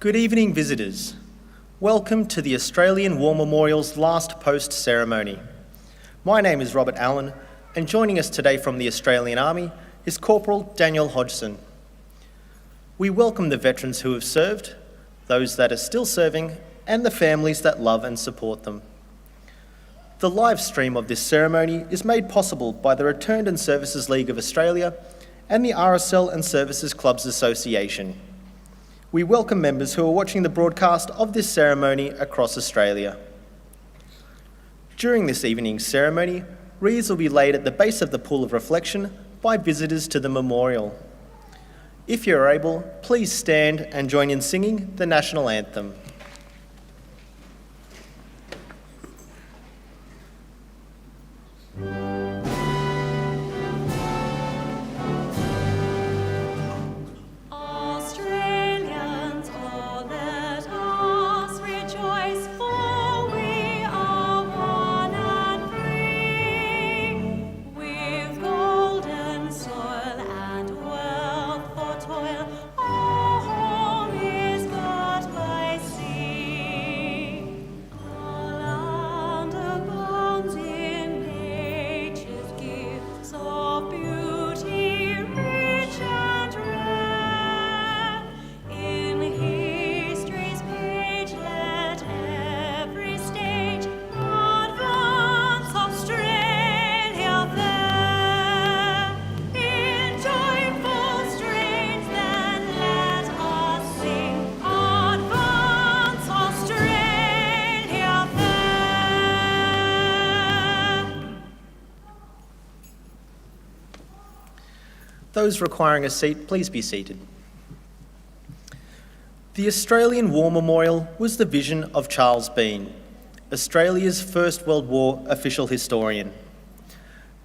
Good evening, visitors. Welcome to the Australian War Memorial's last post ceremony. My name is Robert Allen, and joining us today from the Australian Army is Corporal Daniel Hodgson. We welcome the veterans who have served, those that are still serving, and the families that love and support them. The live stream of this ceremony is made possible by the Returned and Services League of Australia and the RSL and Services Clubs Association. We welcome members who are watching the broadcast of this ceremony across Australia. During this evening's ceremony, wreaths will be laid at the base of the pool of reflection by visitors to the memorial. If you're able, please stand and join in singing the national anthem. Those requiring a seat, please be seated. The Australian War Memorial was the vision of Charles Bean, Australia's First World War official historian.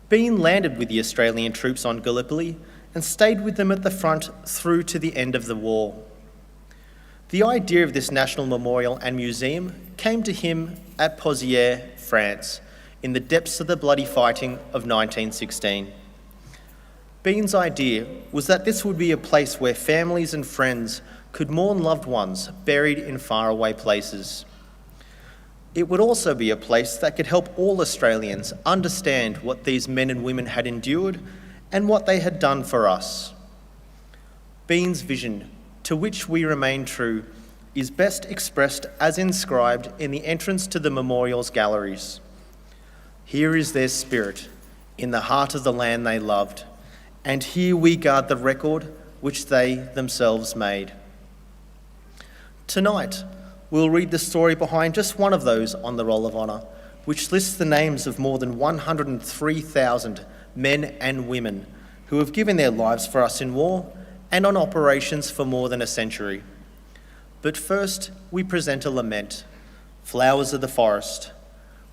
Bean landed with the Australian troops on Gallipoli and stayed with them at the front through to the end of the war. The idea of this national memorial and museum came to him at Pozières, France, in the depths of the bloody fighting of 1916. Bean's idea was that this would be a place where families and friends could mourn loved ones buried in faraway places. It would also be a place that could help all Australians understand what these men and women had endured and what they had done for us. Bean's vision, to which we remain true, is best expressed as inscribed in the entrance to the memorial's galleries. Here is their spirit, in the heart of the land they loved, and here we guard the record which they themselves made. Tonight, we'll read the story behind just one of those on the Roll of Honour, which lists the names of more than 103,000 men and women who have given their lives for us in war and on operations for more than a century. But first, we present a lament, Flowers of the Forest.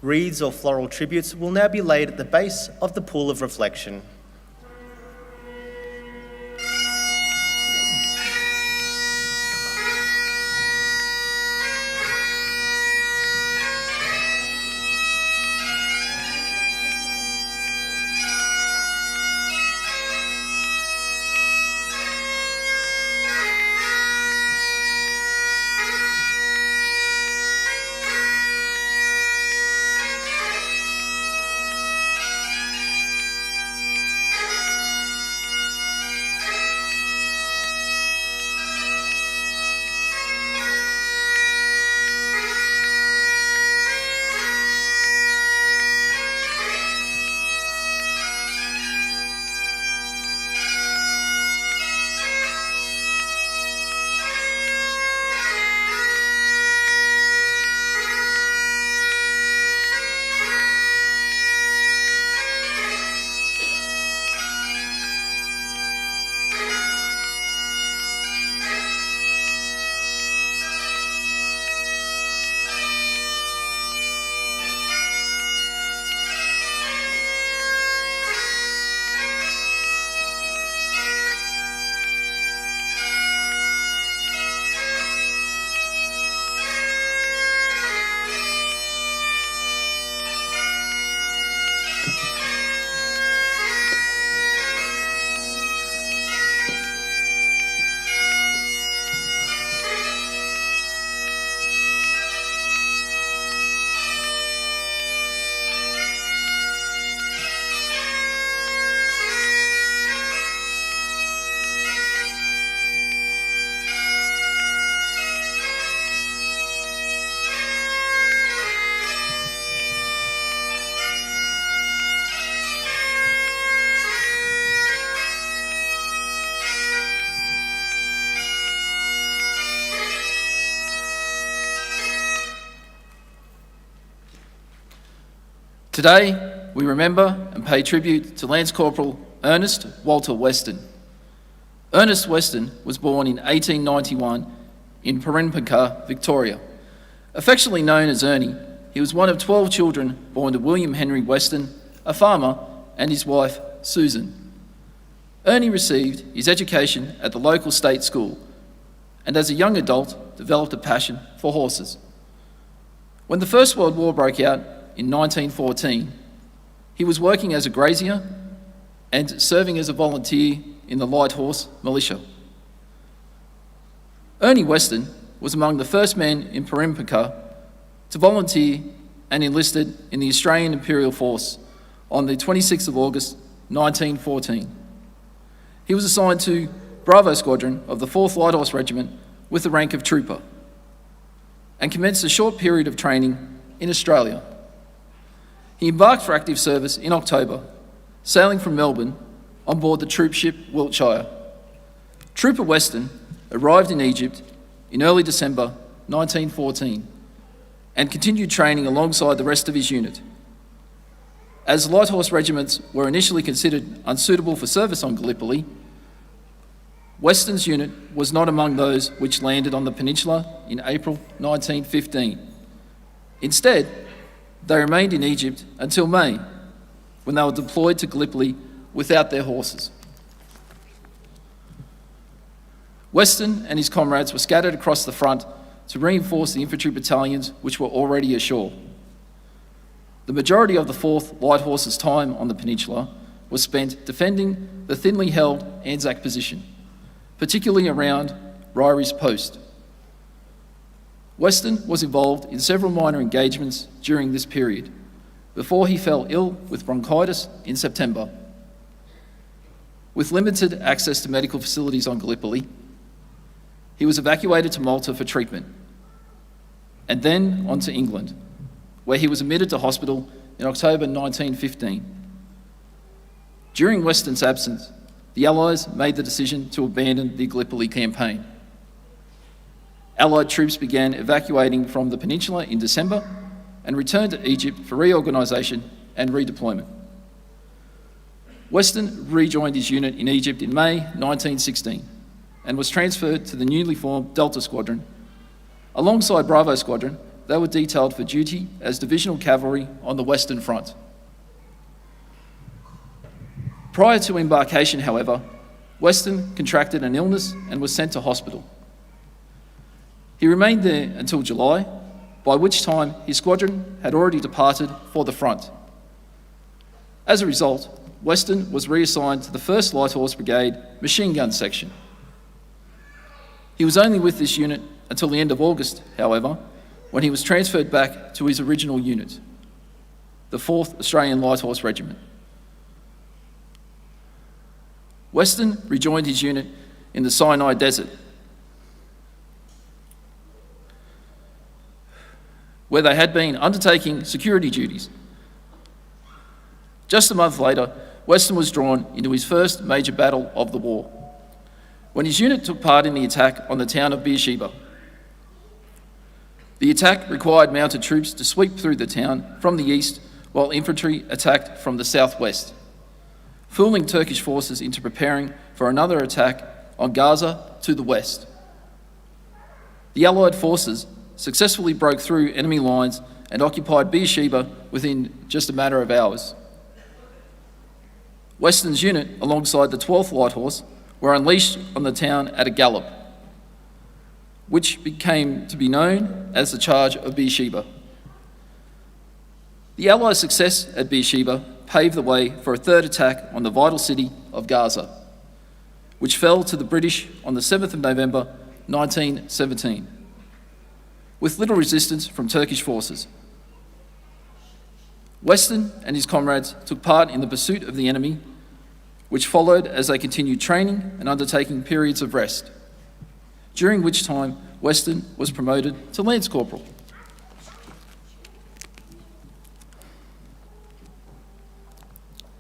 Wreaths or floral tributes will now be laid at the base of the pool of reflection. Today, we remember and pay tribute to Lance Corporal Ernest Walter Weston. Ernest Weston was born in 1891 in Parempaka, Victoria. Affectionately known as Ernie, he was one of 12 children born to William Henry Weston, a farmer, and his wife, Susan. Ernie received his education at the local state school, and as a young adult, developed a passion for horses. When the First World War broke out in 1914, he was working as a grazier and serving as a volunteer in the Light Horse Militia. Ernie Weston was among the first men in Parempaka to volunteer and enlisted in the Australian Imperial Force on the 26th of August 1914. He was assigned to Bravo Squadron of the 4th Light Horse Regiment with the rank of trooper and commenced a short period of training in Australia. He embarked for active service in October, sailing from Melbourne on board the troop ship Wiltshire. Trooper Weston arrived in Egypt in early December 1914 and continued training alongside the rest of his unit. As light horse regiments were initially considered unsuitable for service on Gallipoli, Weston's unit was not among those which landed on the peninsula in April 1915. Instead, they remained in Egypt until May, when they were deployed to Gallipoli without their horses. Weston and his comrades were scattered across the front to reinforce the infantry battalions which were already ashore. The majority of the 4th Light Horse's time on the peninsula was spent defending the thinly held Anzac position, particularly around Ryrie's Post. Weston was involved in several minor engagements during this period, before he fell ill with bronchitis in September. With limited access to medical facilities on Gallipoli, he was evacuated to Malta for treatment, and then on to England, where he was admitted to hospital in October 1915. During Weston's absence, the Allies made the decision to abandon the Gallipoli campaign. Allied troops began evacuating from the peninsula in December and returned to Egypt for reorganisation and redeployment. Weston rejoined his unit in Egypt in May 1916 and was transferred to the newly formed Delta Squadron. Alongside Bravo Squadron, they were detailed for duty as divisional cavalry on the Western Front. Prior to embarkation, however, Weston contracted an illness and was sent to hospital. He remained there until July, by which time his squadron had already departed for the front. As a result, Weston was reassigned to the 1st Light Horse Brigade Machine Gun Section. He was only with this unit until the end of August, however, when he was transferred back to his original unit, the 4th Australian Light Horse Regiment. Weston rejoined his unit in the Sinai Desert, where they had been undertaking security duties. Just a month later, Weston was drawn into his first major battle of the war, when his unit took part in the attack on the town of Beersheba. The attack required mounted troops to sweep through the town from the east, while infantry attacked from the southwest, fooling Turkish forces into preparing for another attack on Gaza to the west. The Allied forces successfully broke through enemy lines and occupied Beersheba within just a matter of hours. Weston's unit, alongside the 12th Light Horse, were unleashed on the town at a gallop, which became to be known as the Charge of Beersheba. The Allies' success at Beersheba paved the way for a third attack on the vital city of Gaza, which fell to the British on the 7th of November 1917, with little resistance from Turkish forces. Weston and his comrades took part in the pursuit of the enemy, which followed as they continued training and undertaking periods of rest, during which time Weston was promoted to Lance Corporal.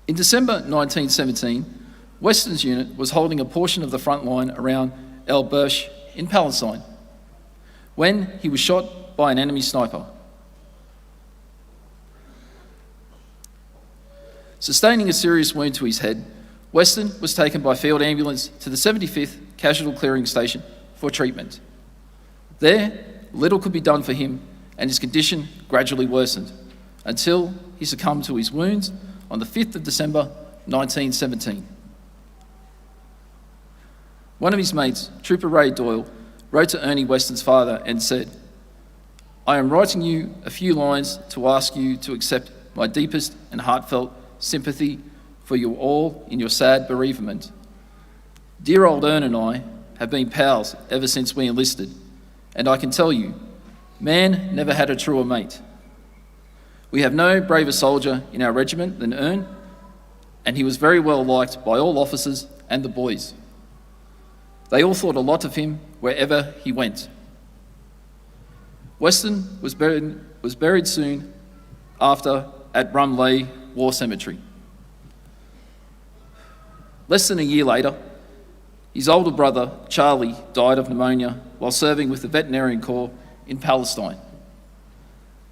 In December 1917, Weston's unit was holding a portion of the front line around El Bursh in Palestine, when he was shot by an enemy sniper. Sustaining a serious wound to his head, Weston was taken by field ambulance to the 75th Casualty Clearing Station for treatment. There, little could be done for him, and his condition gradually worsened until he succumbed to his wounds on the 5th of December 1917. One of his mates, Trooper Ray Doyle, wrote to Ernie Weston's father and said, "I am writing you a few lines to ask you to accept my deepest and heartfelt sympathy for you all in your sad bereavement. Dear old Ern and I have been pals ever since we enlisted, and I can tell you, man never had a truer mate. We have no braver soldier in our regiment than Ern, and he was very well liked by all officers and the boys. They all thought a lot of him wherever he went." Weston was buried soon after at Rumley War Cemetery. Less than a year later, his older brother, Charlie, died of pneumonia while serving with the Veterinarian Corps in Palestine.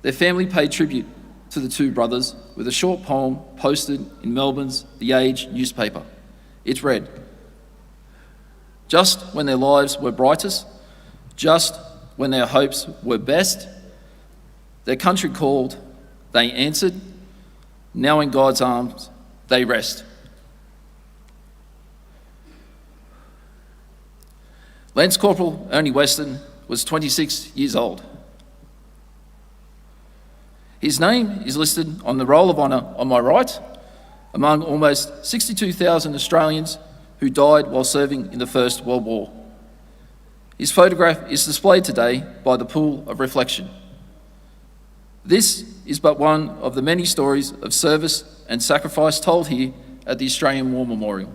Their family paid tribute to the two brothers with a short poem posted in Melbourne's The Age newspaper. It read, "Just when their lives were brightest, just when their hopes were best, their country called, they answered, now in God's arms they rest." Lance Corporal Ernest Weston was 26 years old. His name is listed on the Roll of Honour on my right, among almost 62,000 Australians who died while serving in the First World War. His photograph is displayed today by the Pool of Reflection. This is but one of the many stories of service and sacrifice told here at the Australian War Memorial.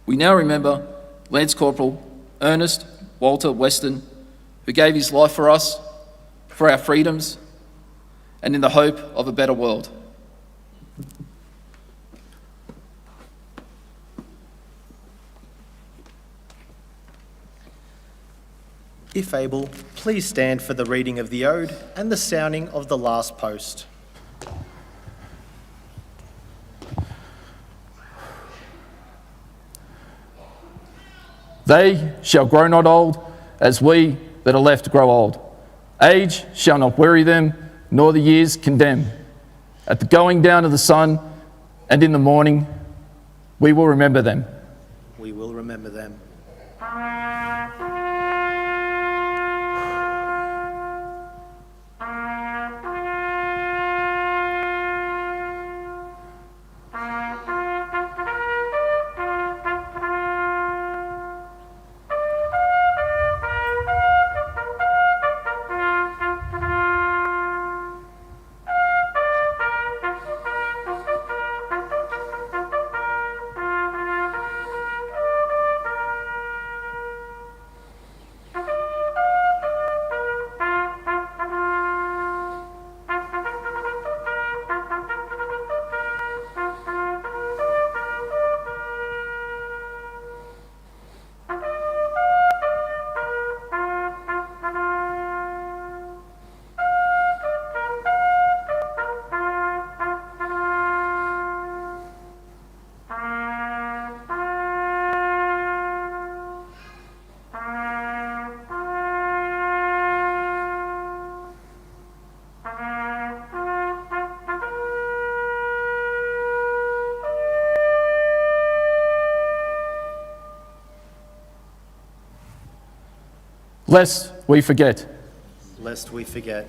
We now remember Lance Corporal Ernest Walter Weston, who gave his life for us, for our freedoms, and in the hope of a better world. If able, please stand for the reading of the Ode and the sounding of the last post. They shall grow not old, as we that are left grow old. Age shall not weary them, nor the years condemn. At the going down of the sun and in the morning, we will remember them. We will remember them. Lest we forget. Lest we forget.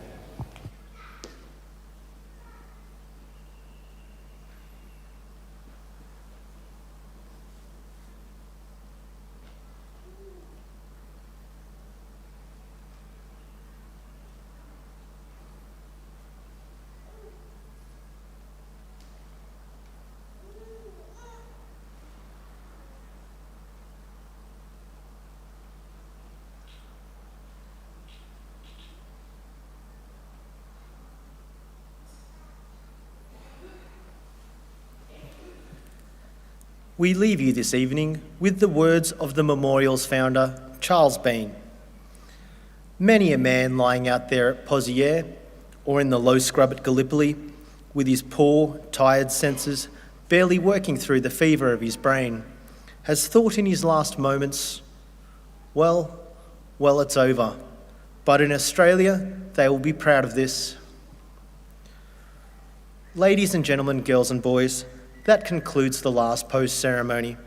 We leave you this evening with the words of the memorial's founder, Charles Bean. Many a man lying out there at Pozières or in the low scrub at Gallipoli with his poor, tired senses barely working through the fever of his brain, has thought in his last moments, well, it's over. But in Australia, they will be proud of this. Ladies and gentlemen, girls and boys, that concludes the last post ceremony.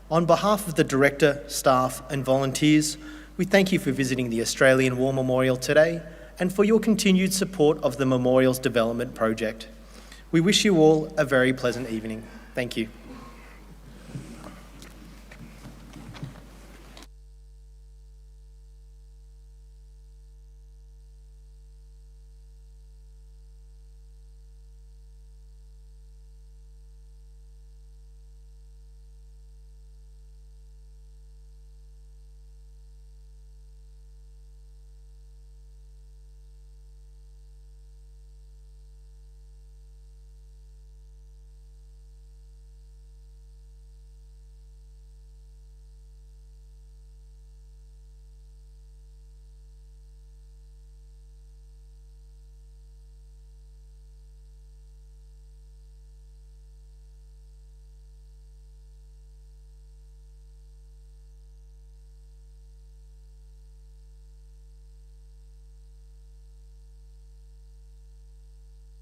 On behalf of the Director, staff and volunteers, we thank you for visiting the Australian War Memorial today and for your continued support of the Memorials Development Project. We wish you all a very pleasant evening. Thank you.